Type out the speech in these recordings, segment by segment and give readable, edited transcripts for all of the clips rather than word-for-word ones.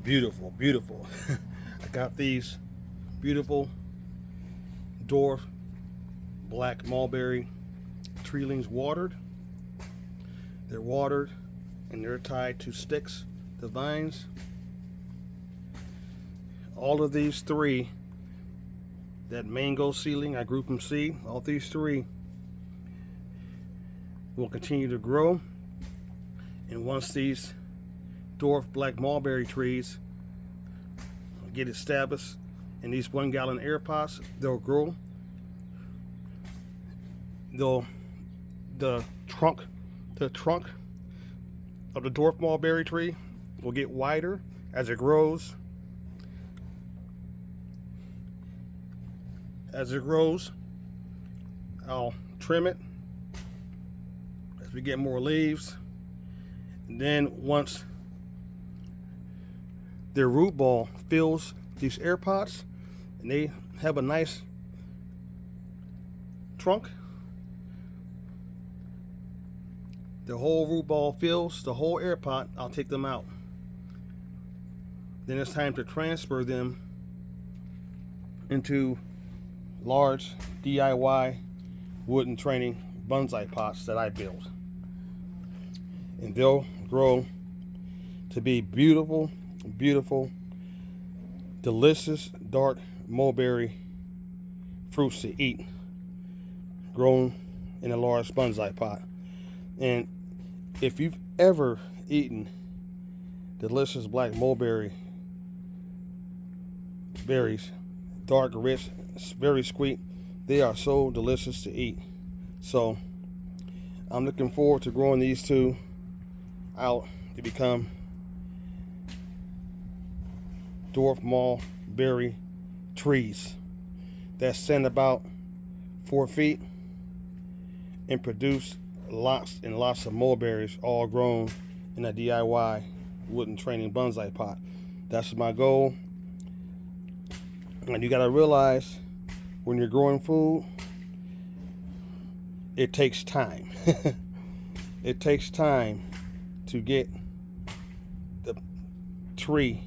Beautiful, beautiful. I got these beautiful Dwarf Black Mulberry Treelings watered. They're watered and they're tied to sticks, the vines. All of these three, that mango seedling, I grew from seed, all these three will continue to grow. And once these Dwarf Black Mulberry trees get established in these 1 gallon airpots, they'll grow. The trunk of the dwarf mulberry tree will get wider as it grows. As it grows, I'll trim it as we get more leaves. And then once their root ball fills these air pots and they have a nice trunk, the whole root ball fills the whole air pot, I'll take them out. Then it's time to transfer them into large DIY wooden training bonsai pots that I build. And they'll grow to be beautiful, beautiful, delicious dark mulberry fruits to eat, grown in a large bonsai pot. And if you've ever eaten delicious black mulberry berries, dark, rich, very sweet, they are so delicious to eat. So I'm looking forward to growing these two out to become dwarf mulberry trees that stand about 4 feet and produce lots and lots of mulberries, all grown in a DIY wooden training bonsai pot. That's my goal. And you gotta realize, when you're growing food, it takes time. It takes time to get the tree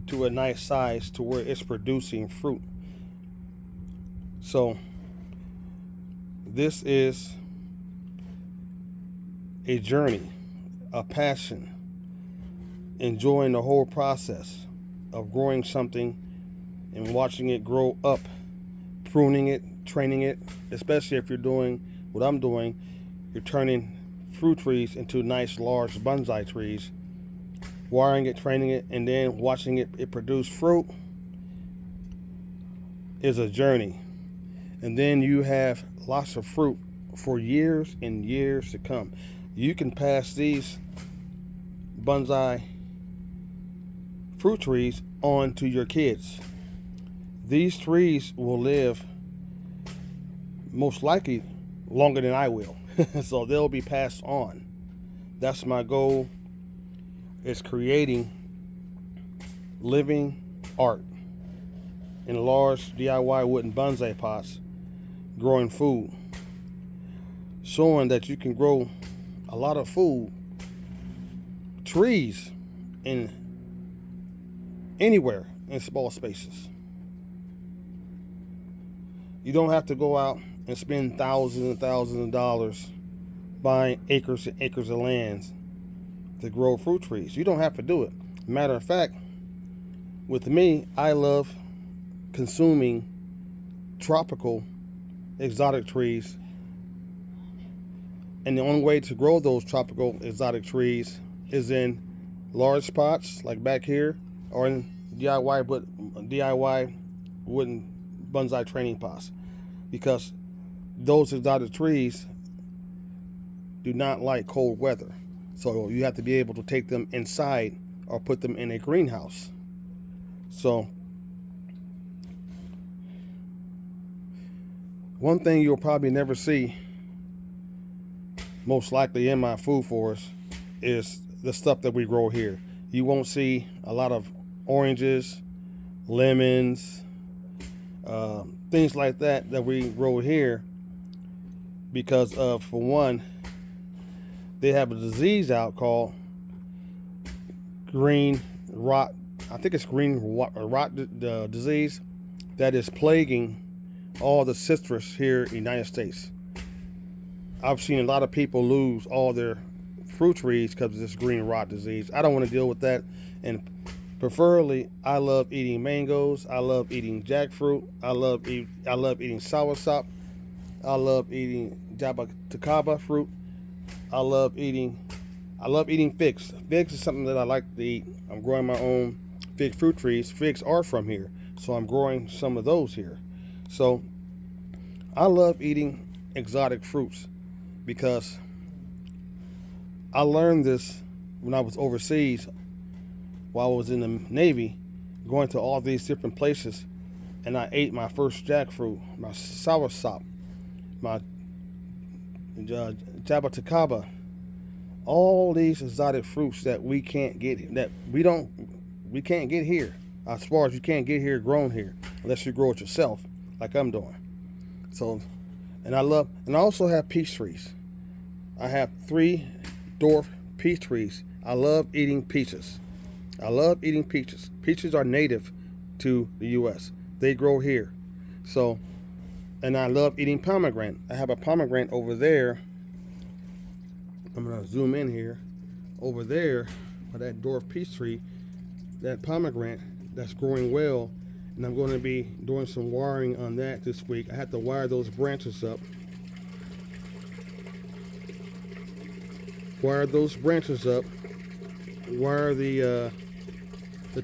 to a nice size to where it's producing fruit. So this is a journey, a passion, enjoying the whole process of growing something and watching it grow up, pruning it, training it, especially if you're doing what I'm doing, you're turning fruit trees into nice large bonsai trees, wiring it, training it, and then watching it produce fruit is a journey. And then you have lots of fruit for years and years to come. You can pass these bonsai fruit trees on to your kids. These trees will live most likely longer than I will. So they'll be passed on. That's my goal, is creating living art in large DIY wooden bonsai pots, growing food, showing that you can grow a lot of food, trees, in anywhere in small spaces. You don't have to go out and spend thousands and thousands of dollars buying acres and acres of land to grow fruit trees. You don't have to do it. Matter of fact, with me, I love consuming tropical exotic trees. And the only way to grow those tropical exotic trees is in large pots like back here, or in DIY wooden bonsai training pots, because those exotic trees do not like cold weather. So you have to be able to take them inside or put them in a greenhouse. So one thing you'll probably never see, most likely in my food forest, is the stuff that we grow here. You won't see a lot of oranges, lemons, things like that we grow here, because of, for one, they have a disease out called green rot I think it's green rot disease that is plaguing all the citrus here in the United States. I've seen a lot of people lose all their fruit trees because of this green rot disease. I don't want to deal with that. And preferably, I love eating mangoes. I love eating jackfruit. I love eating soursop. I love eating jaboticaba fruit. I love eating figs. Figs is something that I like to eat. I'm growing my own fig fruit trees. Figs are from here, so I'm growing some of those here. So I love eating exotic fruits because I learned this when I was overseas while I was in the Navy, going to all these different places, and I ate my first jackfruit, my soursop, my jaboticaba, all these exotic fruits that we can't get here. As far as you can't get here grown here, unless you grow it yourself, like I'm doing. So, and I also have peach trees. I have 3 dwarf peach trees. I love eating peaches. Peaches are native to the U.S. They grow here. So, and I love eating pomegranate. I have a pomegranate over there. I'm going to zoom in here. Over there, by that dwarf peach tree, that pomegranate that's growing well. And I'm going to be doing some wiring on that this week. I have to wire those branches up. Wire the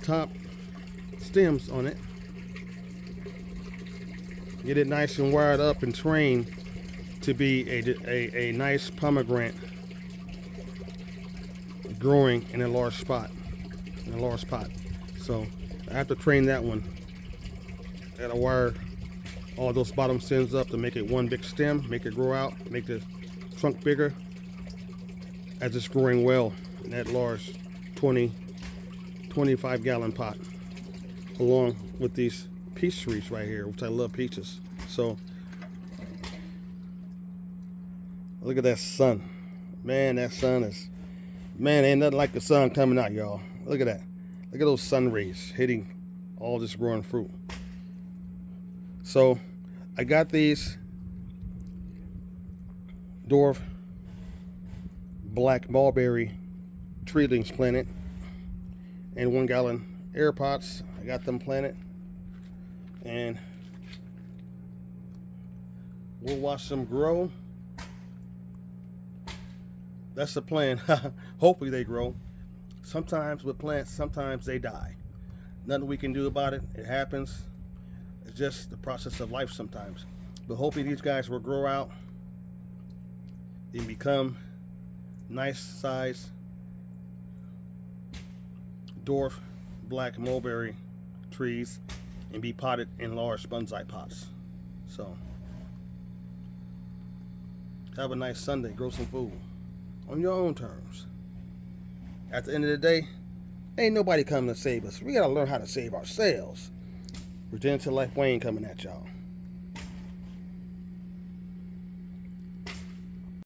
top stems on it. Get it nice and wired up and trained to be a nice pomegranate growing in a large pot. So I have to train that one. I gotta wire all those bottom stems up to make it one big stem, make it grow out, make the trunk bigger as it's growing well in that large 25 gallon pot, along with these peach trees right here, which I love peaches. So look at that sun. Man, that sun is, ain't nothing like the sun coming out, y'all. Look at that. Look at those sun rays hitting all this growing fruit. So I got these Dwarf Black Mulberry Treelings planted in 1 gallon airpots. I got them planted, and we'll watch them grow. That's the plan. Hopefully they grow. Sometimes with plants, sometimes they die. Nothing we can do about it. It happens. It's just the process of life sometimes. But hopefully these guys will grow out and become nice size dwarf black mulberry trees and be potted in large bonsai pots. So have a nice Sunday. Grow some food on your own terms. At the end of the day, ain't nobody coming to save us. We gotta learn how to save ourselves. Virginia to Life Wayne coming at y'all.